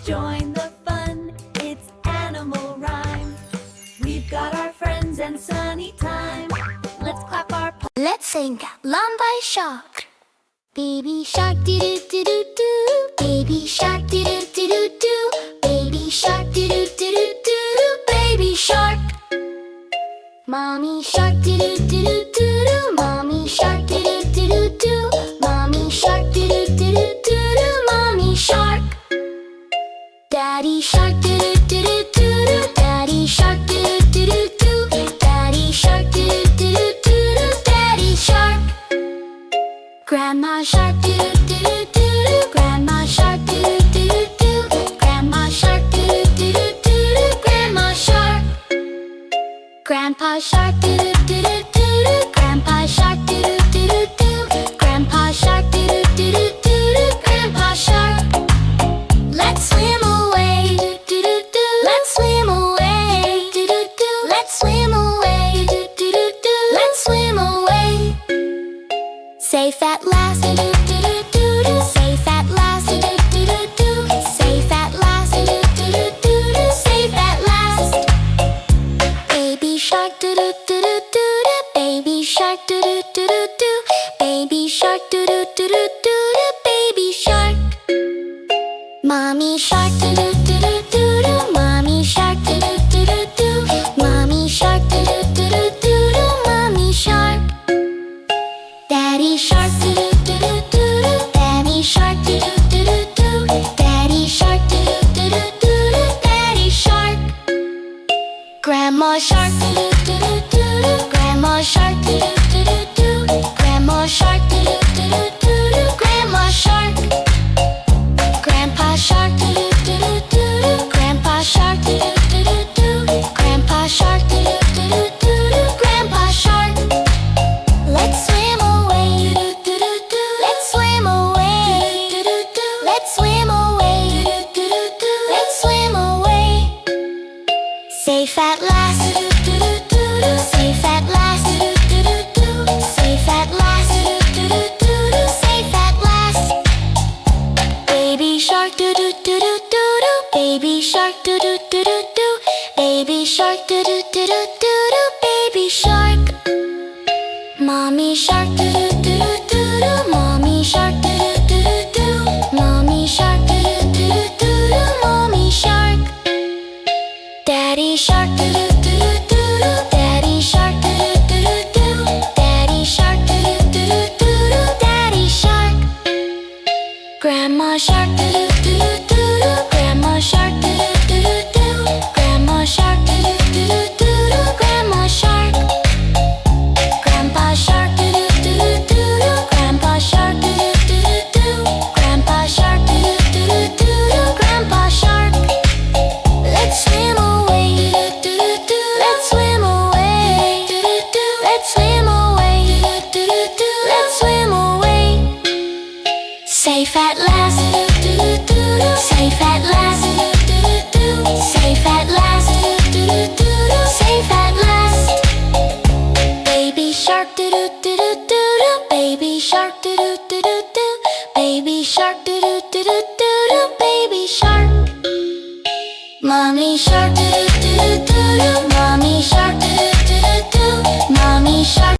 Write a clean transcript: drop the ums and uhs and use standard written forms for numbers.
join the fun, it's animal rhyme. We've got our friends and sunny time. Let's clap our paws. Let's sing Lullaby Shark. Baby shark doo doo doo doo doo. Baby shark doo doo doo doo doo. Baby shark doo doo doo doo doo. Baby shark. Mommy shark doo doo doo doo doo. Mommy shark doo doo doo doo doo. Mommy shark doo doo doo doo doo. Mommy shark. Daddy shark doo doo doo doo doo. Daddy shark doo doo doo doo doo. Daddy shark doo doo doo doo doo. Daddy shark. Grandma shark doo doo doo doo doo. Grandma shark doo doo doo doo doo. Grandma shark doo doo doo doo doo. Grandma shark. Grandpa shark doo doo doo doo doo. Grandpa shark doo doo doo doo doo. Grandpa shark doo doo doo doo doo. Grandpa shark. Let's swim away. Doo doo doo. Let's swim away. Doo doo doo. Let's swim away. Doo doo doo doo. Let's swim away. Safe at last. Doo doo doo doo doo. Safe at last. Doo doo doo doo. Safe at last. Doo doo doo doo doo. Safe at last. Baby shark doo doo doo doo doo. Baby shark doo doo doo doo doo. Baby shark doo doo doo doo doo. Baby shark. Mommy shark doo doo doo doo doo. Mommy shark doo doo doo doo doo. Mommy shark doo doo doo doo doo. Mommy shark. Daddy shark doo doo doo doo doo. Daddy shark doo doo doo doo doo. Daddy shark doo doo doo doo doo. Daddy shark. Grandma shark doo doo doo doo doo. Grandma shark doo doo doo doo doo. Grandma shark doo doo doo doo doo. Grandma shark. Grandpa shark doo doo doo doo doo. Grandpa shark doo doo doo doo doo. Grandpa shark doo doo doo doo doo. Grandpa shark. Let's swim away. Doo doo doo. Let's swim away. Doo doo doo. Let's swim away. Doo doo doo. Let's swim away. Safe at last. Doo doo doo doo. Safe at last. Doo doo doo doo. Safe at last. Doo doo doo doo. Safe at last. Baby shark doo doo doo doo doo. Baby shark doo doo doo doo doo. Baby shark doo doo doo doo doo. Baby shark. Mommy shark doo doo doo doo doo. Mommy shark doo doo doo doo. Mommy shark doo doo doo doo. Mommy shark. Daddy shark doo doo doo doo. Daddy shark doo doo doo doo. Daddy shark doo doo doo doo. Daddy shark. Grandma shark doo doo doo doo. Grandma shark doo doo doo doo. Grandma shark doo doo doo doo. Grandma shark. Grandpa shark doo doo doo doo. Grandpa shark doo doo doo doo. Grandpa shark doo doo doo doo. Grandpa shark. Let's swim away. Doo doo doo. Let's swim away. Doo doo doo. Let's swim away. Doo doo doo. Let's swim away. Safe at last. Doo doo doo. Safe at last. Doo doo doo. Safe at last. Doo doo doo. Safe at last. Baby shark doo doo doo doo doo. Baby shark.